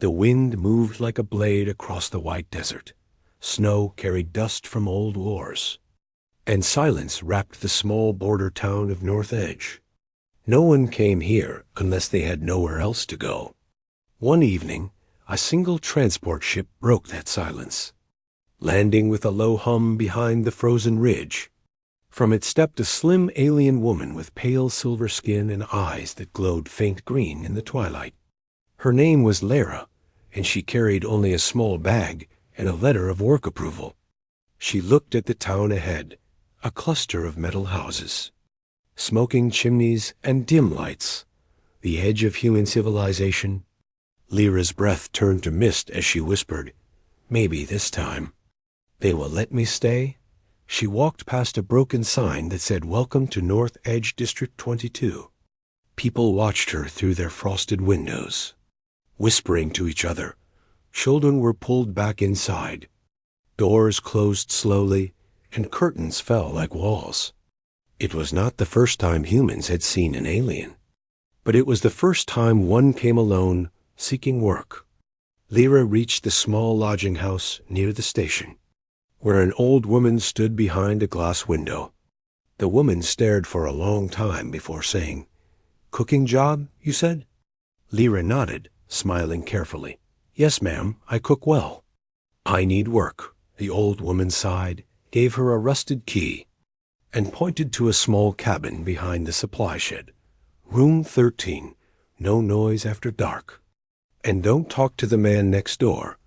The wind moved like a blade across the white desert. Snow carried dust from old wars. And silence wrapped the small border town of North Edge. No one came here unless they had nowhere else to go. One evening, a single transport ship broke that silence, landing with a low hum behind the frozen ridge. From it stepped a slim alien woman with pale silver skin and eyes that glowed faint green in the twilight. Her name was Lira, and she carried only a small bag and a letter of work approval. She looked at the town ahead, a cluster of metal houses, smoking chimneys and dim lights, the edge of human civilization. Lyra's breath turned to mist as she whispered, "Maybe this time they will let me stay." She walked past a broken sign that said, "Welcome to North Edge District 22. People watched her through their frosted windows, whispering to each other. Children were pulled back inside. Doors closed slowly, and curtains fell like walls. It was not the first time humans had seen an alien, but it was the first time one came alone, seeking work. Lira reached the small lodging house near the station, where an old woman stood behind a glass window. The woman stared for a long time before saying, "Cooking job, you said?" Lira nodded, smiling carefully. "Yes, ma'am, I cook well." "I need work." The old woman sighed, gave her a rusted key, and pointed to a small cabin behind the supply shed. "Room 13, no noise after dark. And don't talk to the man next door."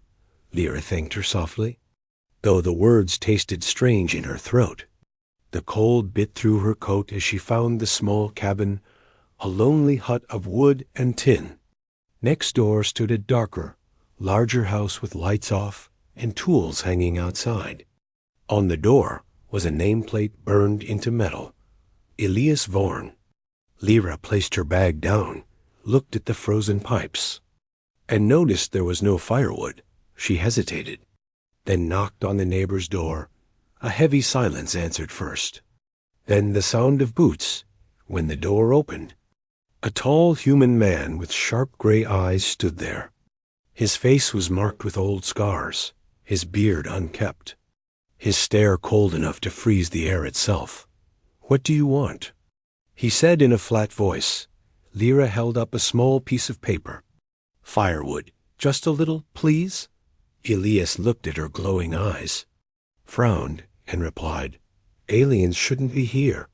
Lira thanked her softly, though the words tasted strange in her throat. The cold bit through her coat as she found the small cabin, a lonely hut of wood and tin. Next door stood a darker, larger house with lights off and tools hanging outside. On the door was a nameplate burned into metal, Elias Vorn. Lira placed her bag down, looked at the frozen pipes, and noticed there was no firewood. She hesitated, then knocked on the neighbor's door. A heavy silence answered first, then the sound of boots. When the door opened, a tall human man with sharp gray eyes stood there. His face was marked with old scars, his beard unkempt, his stare cold enough to freeze the air itself. "What do you want?" he said in a flat voice. Lira held up a small piece of paper. "Firewood, just a little, please." Elias looked at her glowing eyes, frowned, and replied, "Aliens shouldn't be here.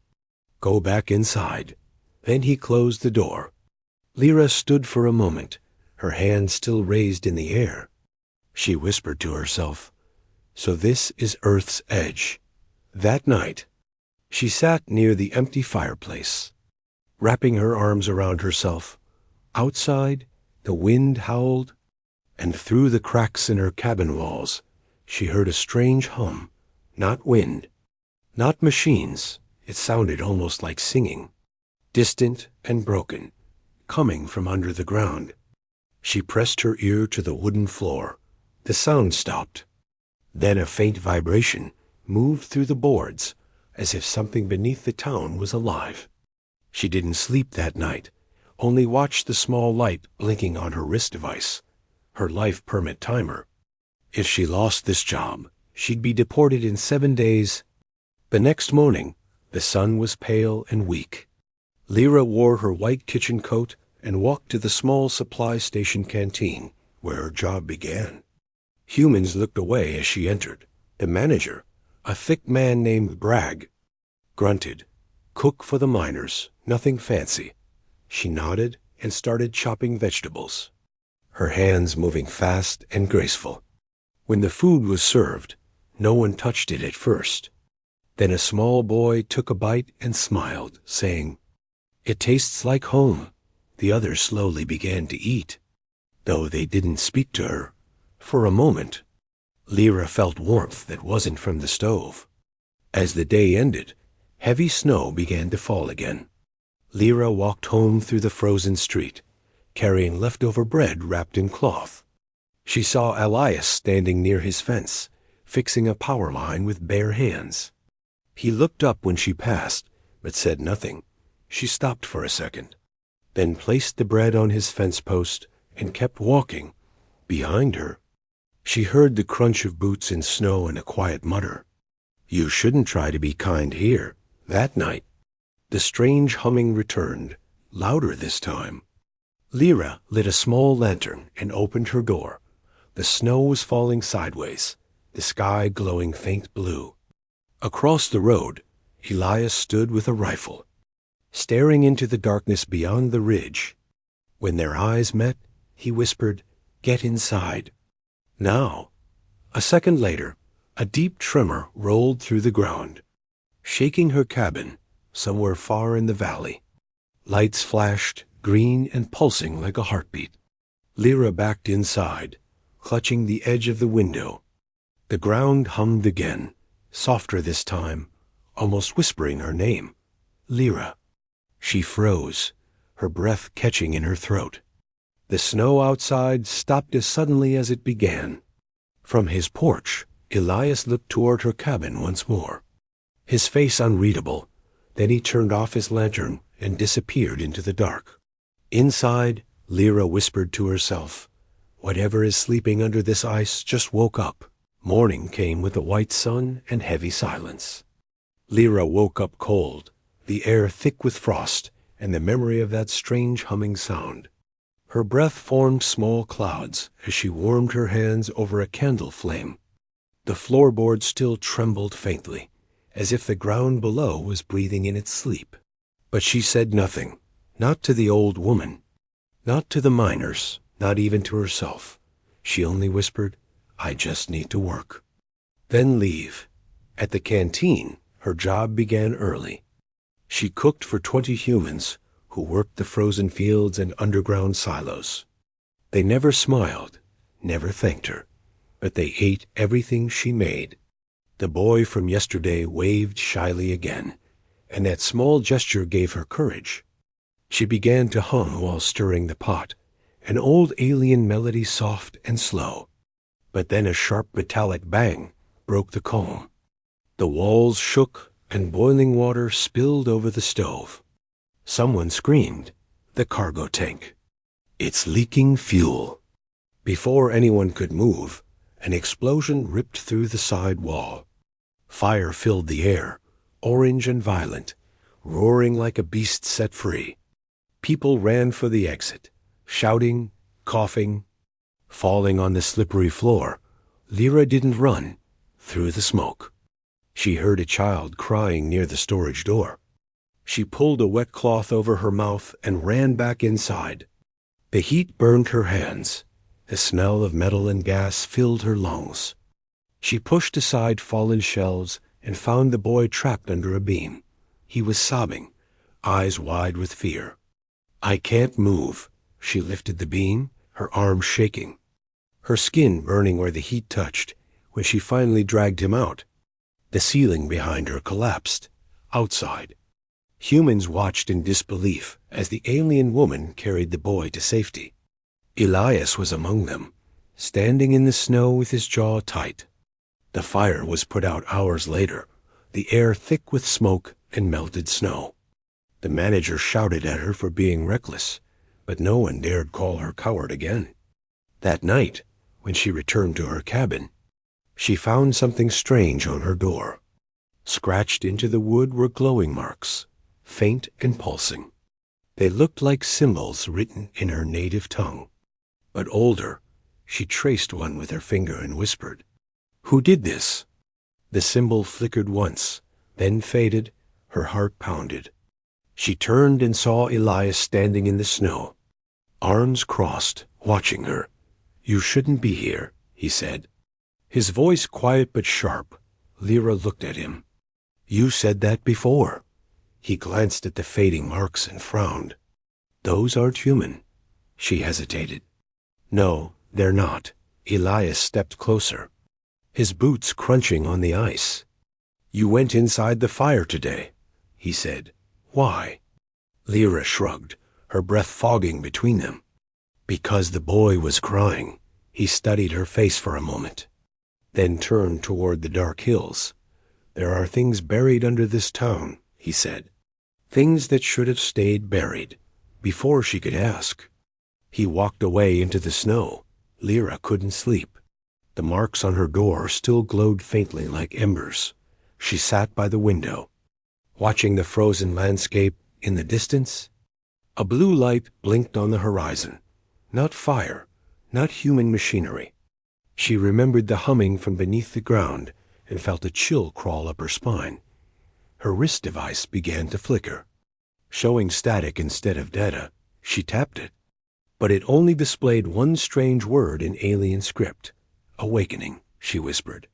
Go back inside." Then he closed the door. Lira stood for a moment, her hand still raised in the air. She whispered to herself, "So this is Earth's edge." That night, she sat near the empty fireplace, wrapping her arms around herself. Outside, the wind howled, and through the cracks in her cabin walls, she heard a strange hum. Not wind, not machines. It sounded almost like singing, distant and broken, coming from under the ground. She pressed her ear to the wooden floor. The sound stopped. Then a faint vibration moved through the boards, as if something beneath the town was alive. She didn't sleep that night, only watched the small light blinking on her wrist device, her life permit timer. If she lost this job, she'd be deported in 7 days. The next morning, the sun was pale and weak. Lira wore her white kitchen coat and walked to the small supply station canteen, where her job began. Humans looked away as she entered. The manager, a thick man named Bragg, grunted, "Cook for the miners, nothing fancy." She nodded and started chopping vegetables, her hands moving fast and graceful. When the food was served, no one touched it at first. Then a small boy took a bite and smiled, saying, "It tastes like home." The others slowly began to eat, though they didn't speak to her. For a moment, Lira felt warmth that wasn't from the stove. As the day ended, heavy snow began to fall again. Lira walked home through the frozen street, carrying leftover bread wrapped in cloth. She saw Elias standing near his fence, fixing a power line with bare hands. He looked up when she passed, but said nothing. She stopped for a second, then placed the bread on his fence post and kept walking, Behind her, she heard the crunch of boots in snow and a quiet mutter. "You shouldn't try to be kind here." That night, the strange humming returned, louder this time. Lira lit a small lantern and opened her door. The snow was falling sideways, the sky glowing faint blue. Across the road, Elias stood with a rifle, staring into the darkness beyond the ridge. When their eyes met, he whispered, "Get inside." Now, a second later, a deep tremor rolled through the ground, shaking her cabin somewhere far in the valley. Lights flashed, green and pulsing like a heartbeat. Lira backed inside, clutching the edge of the window. The ground hummed again, softer this time, almost whispering her name. Lira. She froze, her breath catching in her throat. The snow outside stopped as suddenly as it began. From his porch, Elias looked toward her cabin once more, his face unreadable. Then he turned off his lantern and disappeared into the dark. Inside, Lira whispered to herself, "Whatever is sleeping under this ice just woke up." Morning came with a white sun and heavy silence. Lira woke up cold, the air thick with frost, and the memory of that strange humming sound. Her breath formed small clouds as she warmed her hands over a candle flame. The floorboard still trembled faintly, as if the ground below was breathing in its sleep. But she said nothing, not to the old woman, not to the miners, not even to herself. She only whispered, "I just need to work." Then leave. At the canteen, her job began early. She cooked for 20 humans who worked the frozen fields and underground silos. They never smiled, never thanked her, but they ate everything she made. The boy from yesterday waved shyly again, and that small gesture gave her courage. She began to hum while stirring the pot, an old alien melody, soft and slow. But then a sharp metallic bang broke the calm. The walls shook and boiling water spilled over the stove. Someone screamed, "The cargo tank. It's leaking fuel." Before anyone could move, an explosion ripped through the side wall. Fire filled the air, orange and violent, roaring like a beast set free. People ran for the exit, shouting, coughing, falling on the slippery floor. Lira didn't run, through the smoke. She heard a child crying near the storage door. She pulled a wet cloth over her mouth and ran back inside. The heat burned her hands. The smell of metal and gas filled her lungs. She pushed aside fallen shelves and found the boy trapped under a beam. He was sobbing, eyes wide with fear. "I can't move." She lifted the beam, her arm shaking, her skin burning where the heat touched. When she finally dragged him out, the ceiling behind her collapsed. Outside, humans watched in disbelief as the alien woman carried the boy to safety. Elias was among them, standing in the snow with his jaw tight. The fire was put out hours later, the air thick with smoke and melted snow. The manager shouted at her for being reckless, but no one dared call her coward again. That night, when she returned to her cabin, she found something strange on her door. Scratched into the wood were glowing marks, faint and pulsing. They looked like symbols written in her native tongue. But older, she traced one with her finger and whispered, "Who did this?" The symbol flickered once, then faded. Her heart pounded. She turned and saw Elias standing in the snow, arms crossed, watching her. "You shouldn't be here," he said. His voice quiet but sharp. Lira looked at him. "You said that before." He glanced at the fading marks and frowned. "Those aren't human." She hesitated. "No, they're not." Elias stepped closer, his boots crunching on the ice. "You went inside the fire today," he said. "Why?" Lira shrugged, her breath fogging between them. "Because the boy was crying." He studied her face for a moment, then turned toward the dark hills. "There are things buried under this town," he said. "Things that should have stayed buried." Before she could ask, he walked away into the snow, Lira couldn't sleep. The marks on her door still glowed faintly like embers. She sat by the window, watching the frozen landscape in the distance. A blue light blinked on the horizon. Not fire, not human machinery. She remembered the humming from beneath the ground and felt a chill crawl up her spine. Her wrist device began to flicker. Showing static instead of data, she tapped it. But it only displayed one strange word in alien script. Awakening, she whispered.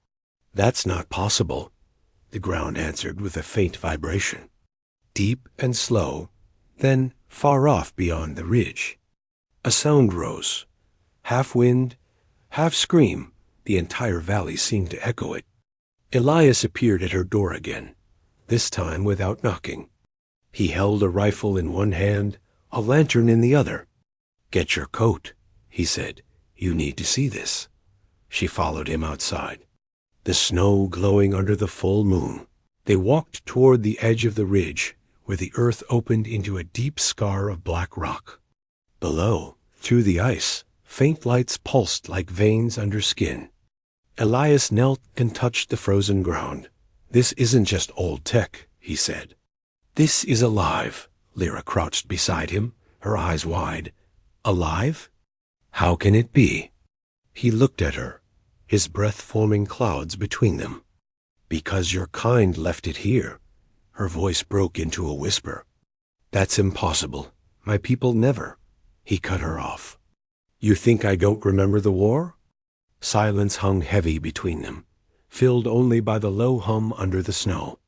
That's not possible, the ground answered with a faint vibration. Deep and slow, then far off beyond the ridge. A sound rose. Half wind, half scream, the entire valley seemed to echo it. Elias appeared at her door again, this time without knocking. He held a rifle in one hand, a lantern in the other. "Get your coat," he said. "You need to see this." She followed him outside, the snow glowing under the full moon. They walked toward the edge of the ridge, where the earth opened into a deep scar of black rock. Below, through the ice, faint lights pulsed like veins under skin. Elias knelt and touched the frozen ground. "This isn't just old tech," he said. "This is alive." Lira crouched beside him, her eyes wide. "Alive? How can it be?" He looked at her, his breath forming clouds between them. "Because your kind left it here." Her voice broke into a whisper. "That's impossible. My people never." He cut her off. "You think I don't remember the war?" Silence hung heavy between them, filled only by the low hum under the snow.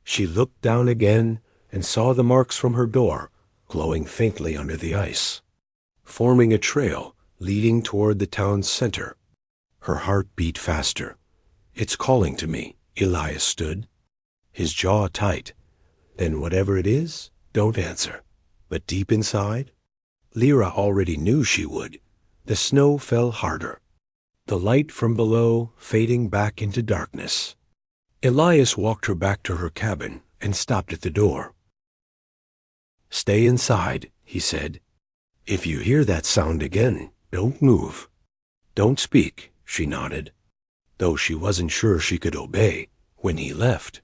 She looked down again and saw the marks from her door, glowing faintly under the ice, forming a trail leading toward the town's center. Her heart beat faster. "It's calling to me." Elias stood, his jaw tight. "Then whatever it is, don't answer." But deep inside, Lira already knew she would. The snow fell harder, the light from below fading back into darkness. Elias walked her back to her cabin and stopped at the door. "Stay inside," he said. "If you hear that sound again, don't move. Don't speak," she nodded, though she wasn't sure she could obey. When he left,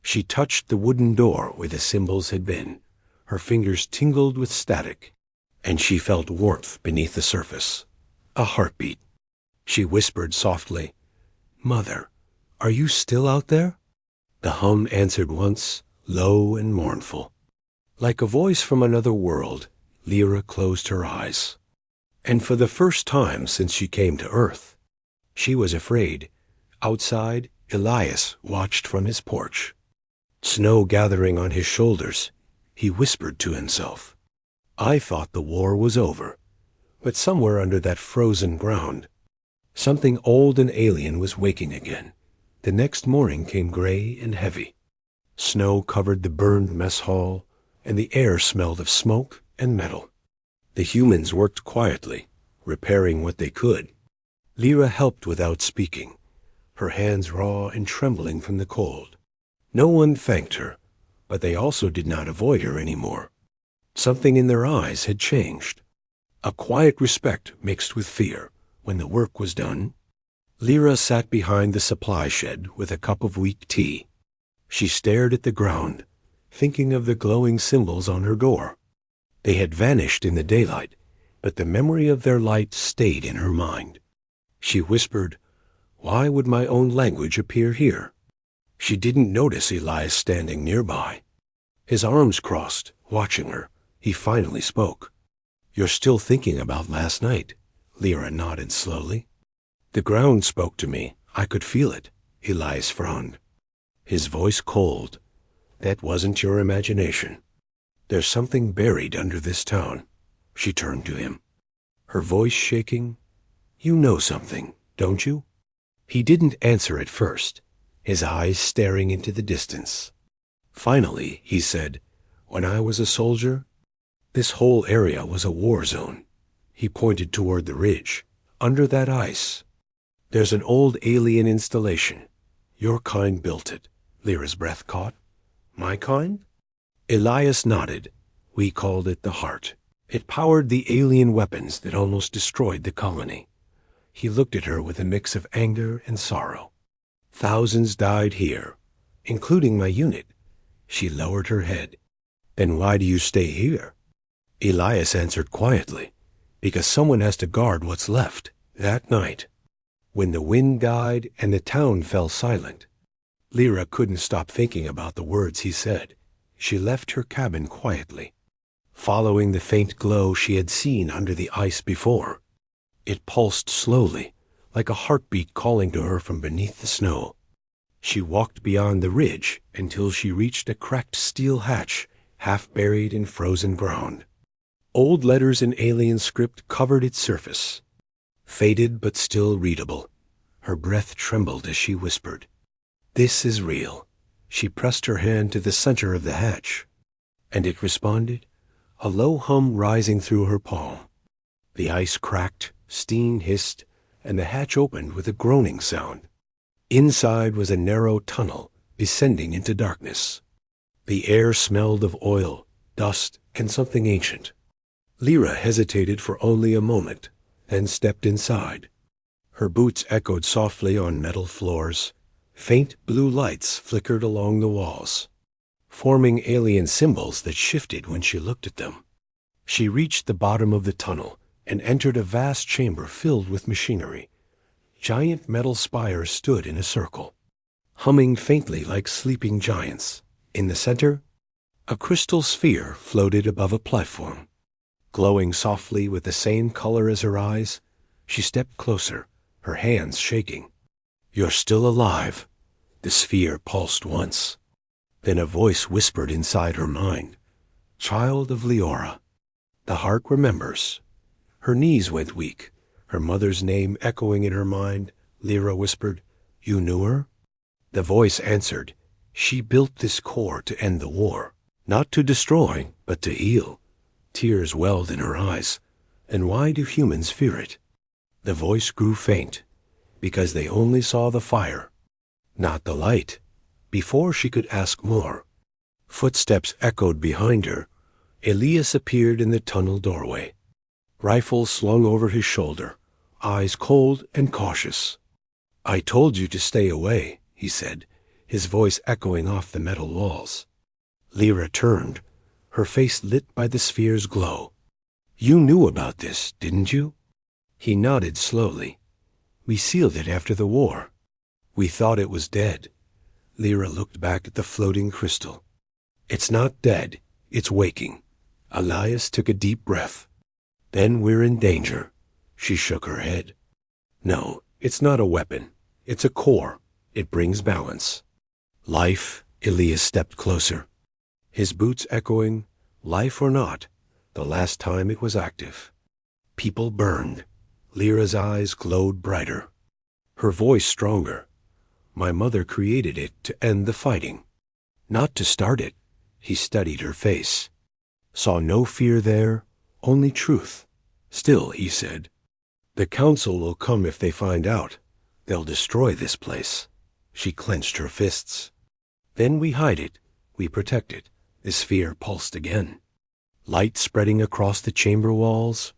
she touched the wooden door where the symbols had been. Her fingers tingled with static, and she felt warmth beneath the surface. A heartbeat. She whispered softly, "Mother, are you still out there?" The hum answered once, low and mournful. Like a voice from another world, Lira closed her eyes. And for the first time since she came to Earth, she was afraid. Outside, Elias watched from his porch. Snow gathering on his shoulders, he whispered to himself, "I thought the war was over." But somewhere under that frozen ground, something old and alien was waking again. The next morning came gray and heavy. Snow covered the burned mess hall, and the air smelled of smoke and metal. The humans worked quietly, repairing what they could. Lira helped without speaking, her hands raw and trembling from the cold. No one thanked her, but they also did not avoid her anymore. Something in their eyes had changed. A quiet respect mixed with fear. When the work was done, Lira sat behind the supply shed with a cup of weak tea. She stared at the ground, thinking of the glowing symbols on her door. They had vanished in the daylight, but the memory of their light stayed in her mind. She whispered, "Why would my own language appear here?" She didn't notice Elias standing nearby. His arms crossed, watching her. He finally spoke. "You're still thinking about last night." Lira nodded slowly. "The ground spoke to me. I could feel it." Elias frowned, his voice cold. "That wasn't your imagination. There's something buried under this town." She turned to him, her voice shaking. "You know something, don't you?" He didn't answer at first, his eyes staring into the distance. Finally, he said, "When I was a soldier, this whole area was a war zone." He pointed toward the ridge. "Under that ice, there's an old alien installation. Your kind built it." Lyra's breath caught. "My kind?" Elias nodded. "We called it the Heart. It powered the alien weapons that almost destroyed the colony. He looked at her with a mix of anger and sorrow. Thousands died here, including my unit. She lowered her head. Then why do you stay here? Elias answered quietly, because someone has to guard what's left. That night, when the wind died and the town fell silent, Lira couldn't stop thinking about the words he said. She left her cabin quietly, following the faint glow she had seen under the ice before. It pulsed slowly, like a heartbeat calling to her from beneath the snow. She walked beyond the ridge until she reached a cracked steel hatch, half buried in frozen ground. Old letters in alien script covered its surface, faded but still readable. Her breath trembled as she whispered, "This is real." She pressed her hand to the center of the hatch, and it responded, a low hum rising through her palm. The ice cracked, steam hissed, and the hatch opened with a groaning sound. Inside was a narrow tunnel descending into darkness. The air smelled of oil, dust, and something ancient. Lira hesitated for only a moment, then stepped inside. Her boots echoed softly on metal floors. Faint blue lights flickered along the walls, forming alien symbols that shifted when she looked at them. She reached the bottom of the tunnel and entered a vast chamber filled with machinery. Giant metal spires stood in a circle, humming faintly like sleeping giants. In the center, a crystal sphere floated above a platform. Glowing softly with the same color as her eyes, she stepped closer, her hands shaking. "You're still alive." The sphere pulsed once. Then a voice whispered inside her mind, "Child of Lira." The heart remembers. Her knees went weak, her mother's name echoing in her mind. Lira whispered, "You knew her?" The voice answered, "She built this core to end the war, not to destroy, but to heal." Tears welled in her eyes. "And why do humans fear it?" The voice grew faint, because they only saw the fire, not the light. Before she could ask more, footsteps echoed behind her. Elias appeared in the tunnel doorway, rifle slung over his shoulder, eyes cold and cautious. "I told you to stay away," he said, his voice echoing off the metal walls. Lira turned, her face lit by the sphere's glow. "You knew about this, didn't you?" He nodded slowly. "We sealed it after the war. We thought it was dead." Lira looked back at the floating crystal. "It's not dead, it's waking." Elias took a deep breath. "Then we're in danger." She shook her head. "No, it's not a weapon. It's a core. It brings balance." "Life?" Elias stepped closer, his boots echoing, life or not, the last time it was active. People burned. Lira's eyes glowed brighter, her voice stronger. "My mother created it to end the fighting, not to start it." He studied her face, saw no fear there, only truth. "Still," he said, "the council will come if they find out. They'll destroy this place." She clenched her fists. "Then we hide it, we protect it." The sphere pulsed again, light spreading across the chamber walls.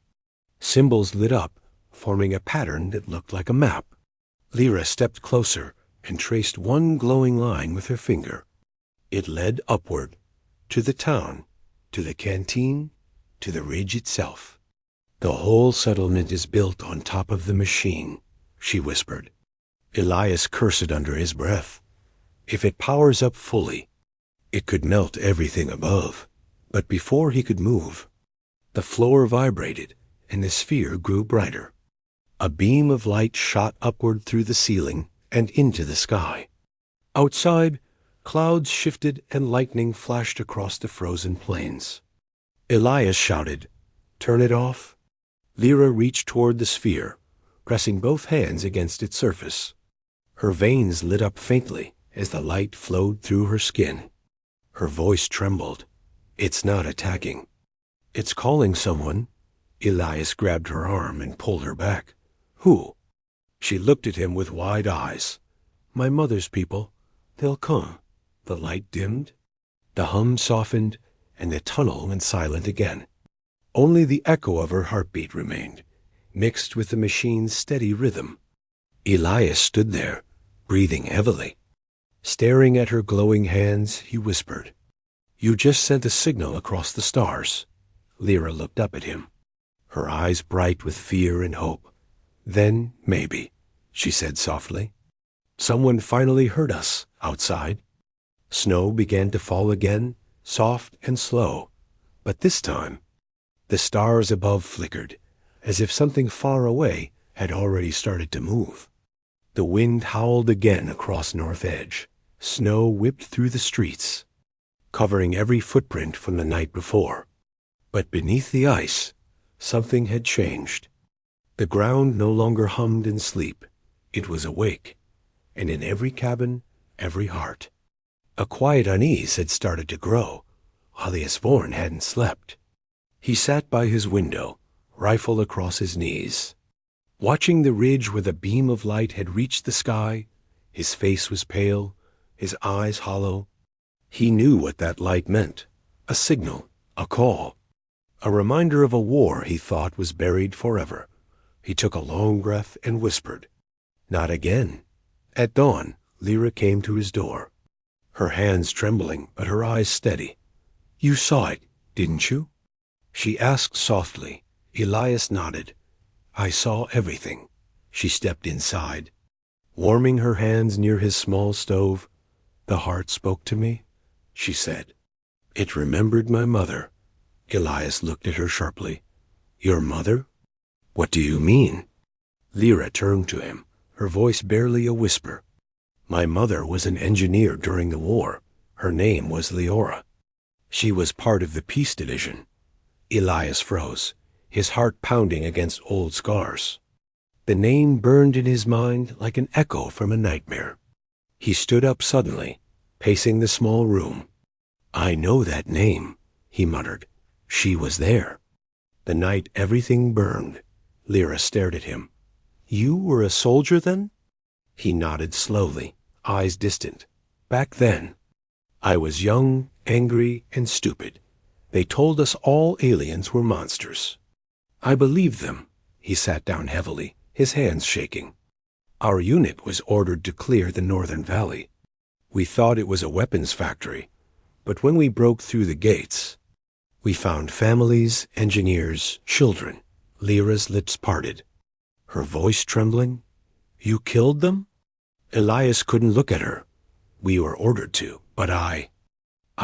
Symbols lit up, forming a pattern that looked like a map. Lira stepped closer and traced one glowing line with her finger. It led upward, to the town, to the canteen, to the ridge itself. "The whole settlement is built on top of the machine," she whispered. Elias cursed under his breath. "If it powers up fully, it could melt everything above." But before he could move, the floor vibrated and the sphere grew brighter. A beam of light shot upward through the ceiling and into the sky. Outside, clouds shifted and lightning flashed across the frozen plains. Elias shouted, "Turn it off." Lira reached toward the sphere, pressing both hands against its surface. Her veins lit up faintly as the light flowed through her skin. Her voice trembled. "It's not attacking. It's calling someone." Elias grabbed her arm and pulled her back. "Who?" She looked at him with wide eyes. "My mother's people. They'll come." The light dimmed, the hum softened, and the tunnel went silent again. Only the echo of her heartbeat remained, mixed with the machine's steady rhythm. Elias stood there, breathing heavily. Staring at her glowing hands, he whispered, "You just sent a signal across the stars." Lira looked up at him, her eyes bright with fear and hope. "Then, maybe," she said softly. Someone finally heard us outside. Snow began to fall again, soft and slow. But this time, the stars above flickered, as if something far away had already started to move. The wind howled again across North Edge. Snow whipped through the streets, covering every footprint from the night before. But beneath the ice, something had changed. The ground no longer hummed in sleep. It was awake, and in every cabin, every heart. A quiet unease had started to grow. Elias Vorn hadn't slept. He sat by his window, rifle across his knees. Watching the ridge where the beam of light had reached the sky, his face was pale, his eyes hollow. He knew what that light meant. A signal, a call. A reminder of a war he thought was buried forever. He took a long breath and whispered, "Not again." At dawn, Lira came to his door, her hands trembling but her eyes steady. "You saw it, didn't you?" she asked softly. Elias nodded. "I saw everything." She stepped inside, warming her hands near his small stove. "The heart spoke to me," she said. "It remembered my mother." Elias looked at her sharply. "Your mother? What do you mean?" Lira turned to him, her voice barely a whisper. "My mother was an engineer during the war. Her name was Lira. She was part of the Peace Division." Elias froze, his heart pounding against old scars. The name burned in his mind like an echo from a nightmare. He stood up suddenly, pacing the small room. "I know that name," he muttered. "She was there." The night everything burned, Lira stared at him. "You were a soldier then?" He nodded slowly, eyes distant. "Back then. I was young, angry, and stupid. They told us all aliens were monsters. I believed them." He sat down heavily, his hands shaking. "Our unit was ordered to clear the northern valley. We thought it was a weapons factory, but when we broke through the gates, we found families, engineers, children." Lira's lips parted, her voice trembling. "You killed them?" Elias couldn't look at her. "We were ordered to, but I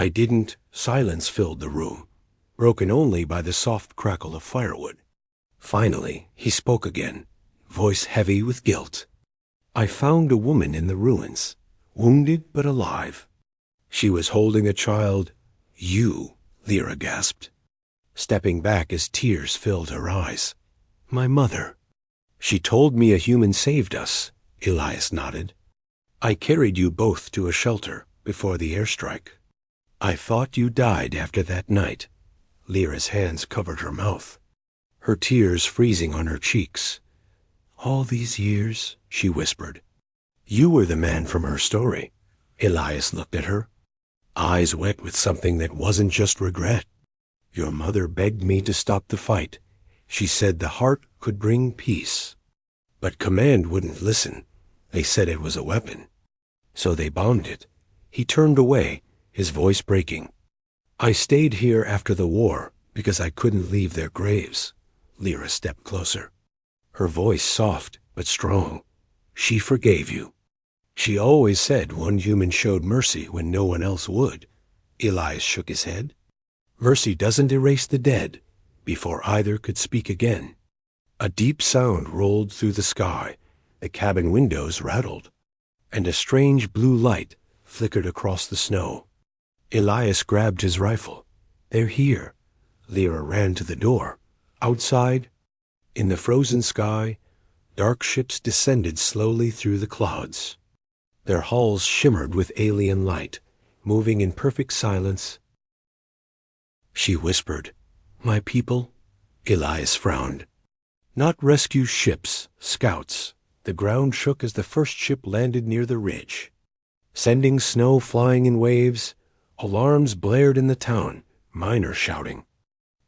didn't." Silence filled the room, broken only by the soft crackle of firewood. Finally, he spoke again, voice heavy with guilt. "I found a woman in the ruins, wounded but alive. She was holding a child." "You," Lira gasped, stepping back as tears filled her eyes. "My mother." "She told me a human saved us," Elias nodded. "I carried you both to a shelter before the airstrike. I thought you died after that night." Lira's hands covered her mouth, her tears freezing on her cheeks. "All these years," she whispered. "You were the man from her story." Elias looked at her, eyes wet with something that wasn't just regret. "Your mother begged me to stop the fight. She said the heart could bring peace. But command wouldn't listen. They said it was a weapon. So they bombed it." He turned away, his voice breaking. "I stayed here after the war because I couldn't leave their graves." Lira stepped closer, her voice soft but strong. "She forgave you. She always said one human showed mercy when no one else would." Elias shook his head. "Mercy doesn't erase the dead." Before either could speak again, a deep sound rolled through the sky. The cabin windows rattled, and a strange blue light flickered across the snow. Elias grabbed his rifle. "They're here." Lira ran to the door. Outside, in the frozen sky, dark ships descended slowly through the clouds. Their hulls shimmered with alien light, moving in perfect silence. She whispered, "My people?" Elias frowned. "Not rescue ships, scouts." The ground shook as the first ship landed near the ridge, sending snow flying in waves. Alarms blared in the town, miners shouting,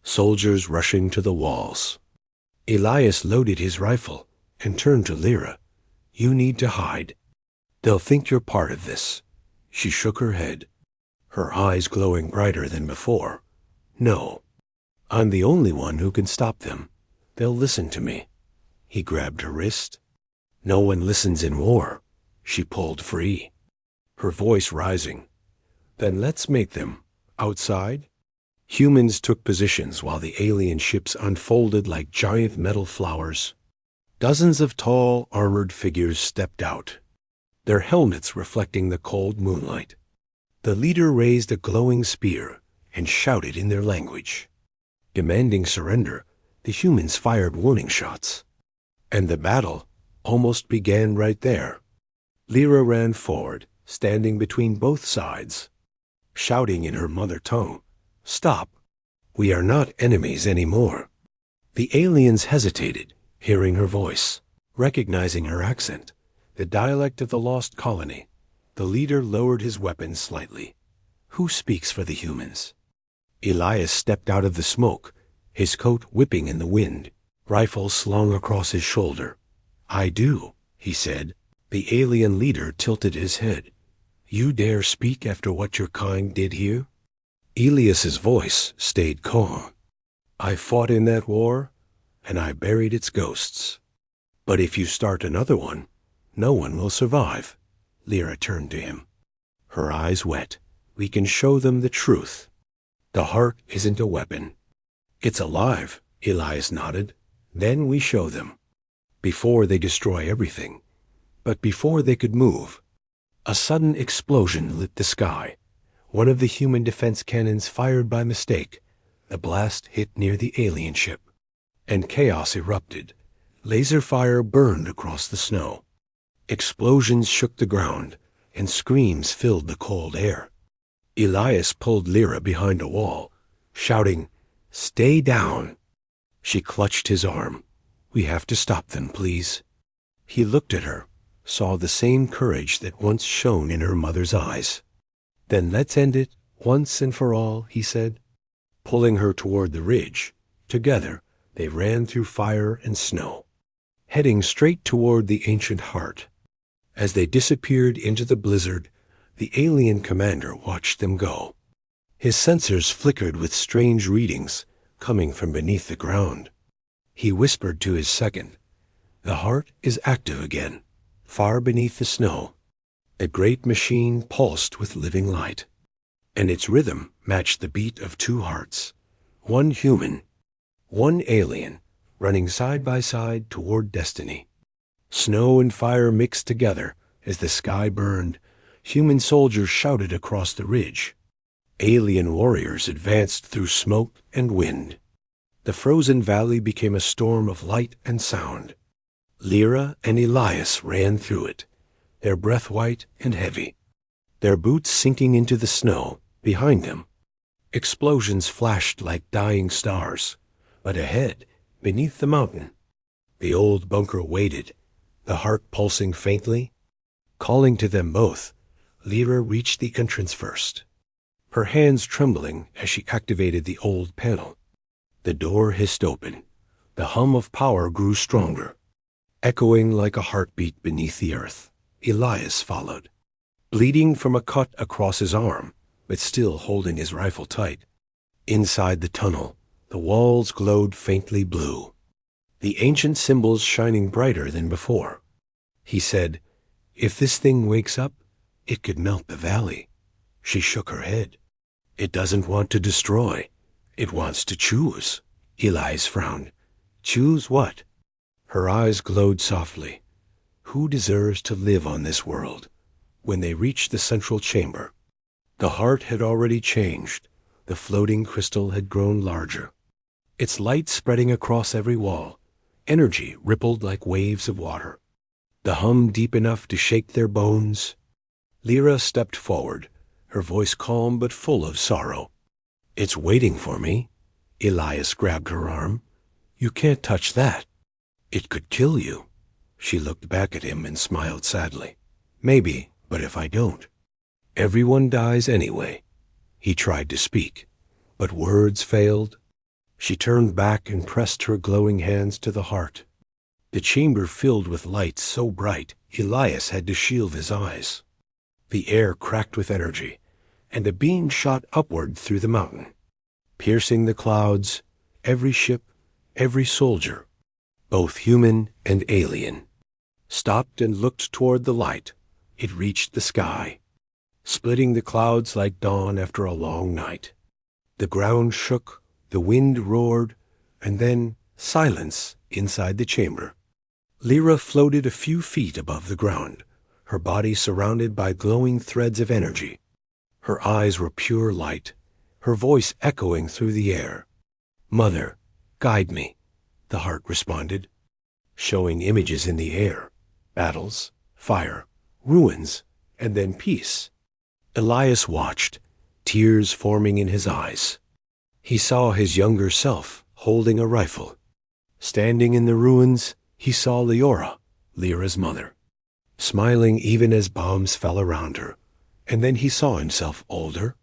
soldiers rushing to the walls. Elias loaded his rifle and turned to Lira. "You need to hide. They'll think you're part of this." She shook her head, her eyes glowing brighter than before. "No, I'm the only one who can stop them. They'll listen to me." He grabbed her wrist. "No one listens in war." She pulled free, her voice rising. "Then let's make them. Outside?" Humans took positions while the alien ships unfolded like giant metal flowers. Dozens of tall, armored figures stepped out, their helmets reflecting the cold moonlight. The leader raised a glowing spear and shouted in their language. Demanding surrender, the humans fired warning shots. And the battle almost began right there. Lira ran forward, standing between both sides, shouting in her mother tongue, "Stop! We are not enemies anymore." The aliens hesitated, hearing her voice, recognizing her accent, the dialect of the lost colony. The leader lowered his weapon slightly. "Who speaks for the humans?" Elias stepped out of the smoke, his coat whipping in the wind, rifle slung across his shoulder. "I do," he said. The alien leader tilted his head. "You dare speak after what your kind did here?" Elias's voice stayed calm. "I fought in that war, and I buried its ghosts. But if you start another one, no one will survive." Lira turned to him, her eyes wet. "We can show them the truth. The heart isn't a weapon. It's alive," Elias nodded. "Then we show them. Before they destroy everything. But before they could move." A sudden explosion lit the sky. One of the human defense cannons fired by mistake. The blast hit near the alien ship, and chaos erupted. Laser fire burned across the snow. Explosions shook the ground, and screams filled the cold air. Elias pulled Lira behind a wall, shouting, "Stay down." She clutched his arm. "We have to stop them, please." He looked at her, saw the same courage that once shone in her mother's eyes. "Then let's end it, once and for all," he said. Pulling her toward the ridge, together they ran through fire and snow, heading straight toward the ancient heart. As they disappeared into the blizzard, the alien commander watched them go. His sensors flickered with strange readings coming from beneath the ground. He whispered to his second, "The heart is active again, far beneath the snow." The great machine pulsed with living light, and its rhythm matched the beat of two hearts, one human, one alien, running side by side toward destiny. Snow and fire mixed together as the sky burned. Human soldiers shouted across the ridge. Alien warriors advanced through smoke and wind. The frozen valley became a storm of light and sound. Lira and Elias ran through it, their breath white and heavy, their boots sinking into the snow behind them. Explosions flashed like dying stars, but ahead, beneath the mountain, the old bunker waited, the heart pulsing faintly. Calling to them both, Lira reached the entrance first, her hands trembling as she activated the old panel. The door hissed open. The hum of power grew stronger, echoing like a heartbeat beneath the earth. Elias followed, bleeding from a cut across his arm, but still holding his rifle tight. Inside the tunnel, the walls glowed faintly blue, the ancient symbols shining brighter than before. He said, "If this thing wakes up, it could melt the valley." She shook her head. "It doesn't want to destroy. It wants to choose." Elias frowned. "Choose what?" Her eyes glowed softly. "Who deserves to live on this world?" When they reached the central chamber, the heart had already changed. The floating crystal had grown larger, its light spreading across every wall. Energy rippled like waves of water, the hum deep enough to shake their bones. Lira stepped forward, her voice calm but full of sorrow. "It's waiting for me." Elias grabbed her arm. "You can't touch that. It could kill you." She looked back at him and smiled sadly. "Maybe, but if I don't, everyone dies anyway." He tried to speak, but words failed. She turned back and pressed her glowing hands to the heart. The chamber filled with light so bright, Elias had to shield his eyes. The air cracked with energy, and a beam shot upward through the mountain, piercing the clouds, every ship, every soldier, both human and alien, stopped and looked toward the light. It reached the sky, splitting the clouds like dawn after a long night. The ground shook, the wind roared, and then silence inside the chamber. Lira floated a few feet above the ground, her body surrounded by glowing threads of energy. Her eyes were pure light, her voice echoing through the air. "Mother, guide me," the heart responded, showing images in the air, battles, fire, ruins, and then peace. Elias watched, tears forming in his eyes. He saw his younger self holding a rifle. Standing in the ruins, he saw Lira, Lira's mother, smiling even as bombs fell around her. And then he saw himself older,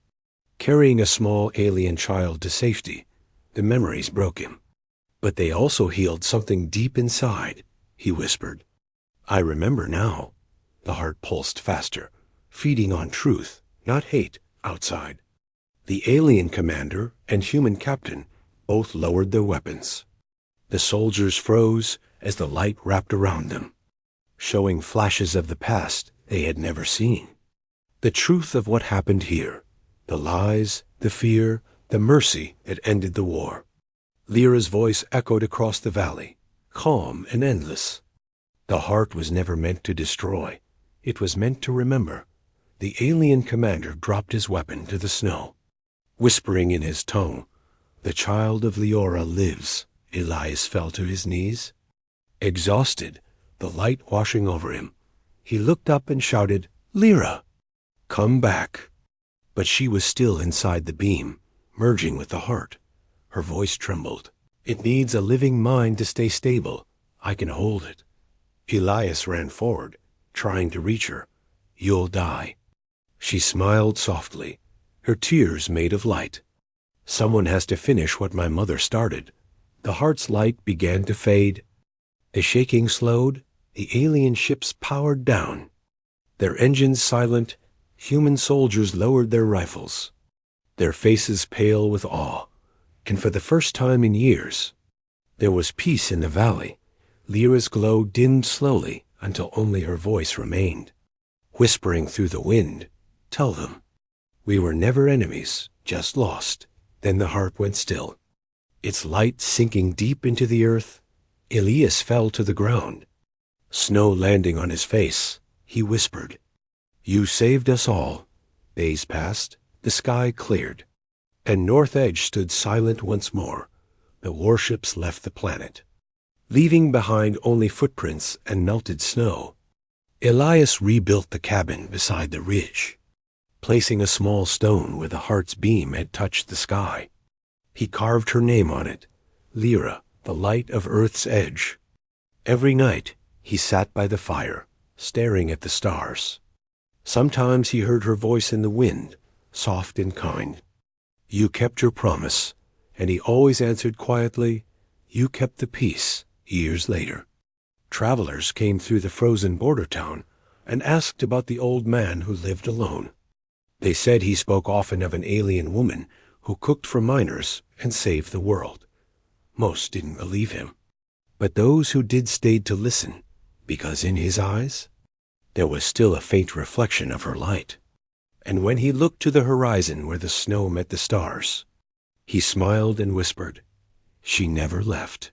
carrying a small alien child to safety. The memories broke him. "But they also healed something deep inside," he whispered. "I remember now." The heart pulsed faster, feeding on truth, not hate, outside. The alien commander and human captain both lowered their weapons. The soldiers froze as the light wrapped around them, showing flashes of the past they had never seen. The truth of what happened here, the lies, the fear, the mercy that ended the war. Lira's voice echoed across the valley, calm and endless. The heart was never meant to destroy. It was meant to remember. The alien commander dropped his weapon to the snow, whispering in his tongue, "The child of Lira lives." Elias fell to his knees. Exhausted, the light washing over him, he looked up and shouted, "Lira, come back." But she was still inside the beam, merging with the heart. Her voice trembled. "It needs a living mind to stay stable. I can hold it." Elias ran forward, trying to reach her. "You'll die." She smiled softly, her tears made of light. "Someone has to finish what my mother started." The heart's light began to fade. The shaking slowed, the alien ships powered down. Their engines silent, human soldiers lowered their rifles, their faces pale with awe. And for the first time in years, there was peace in the valley. Lira's glow dimmed slowly until only her voice remained, whispering through the wind, "Tell them, we were never enemies, just lost." Then the heart went still, its light sinking deep into the earth. Elias fell to the ground, snow landing on his face. He whispered, "You saved us all." Days passed, the sky cleared, and North Edge stood silent once more. The warships left the planet, leaving behind only footprints and melted snow. Elias rebuilt the cabin beside the ridge, placing a small stone where the heart's beam had touched the sky. He carved her name on it, Lira, the light of Earth's edge. Every night he sat by the fire, staring at the stars. Sometimes he heard her voice in the wind, soft and kind. "You kept your promise," and he always answered quietly, "You kept the peace." Years later, travelers came through the frozen border town and asked about the old man who lived alone. They said he spoke often of an alien woman who cooked for miners and saved the world. Most didn't believe him, but those who did stayed to listen, because in his eyes, there was still a faint reflection of her light. And when he looked to the horizon where the snow met the stars, he smiled and whispered, "She never left."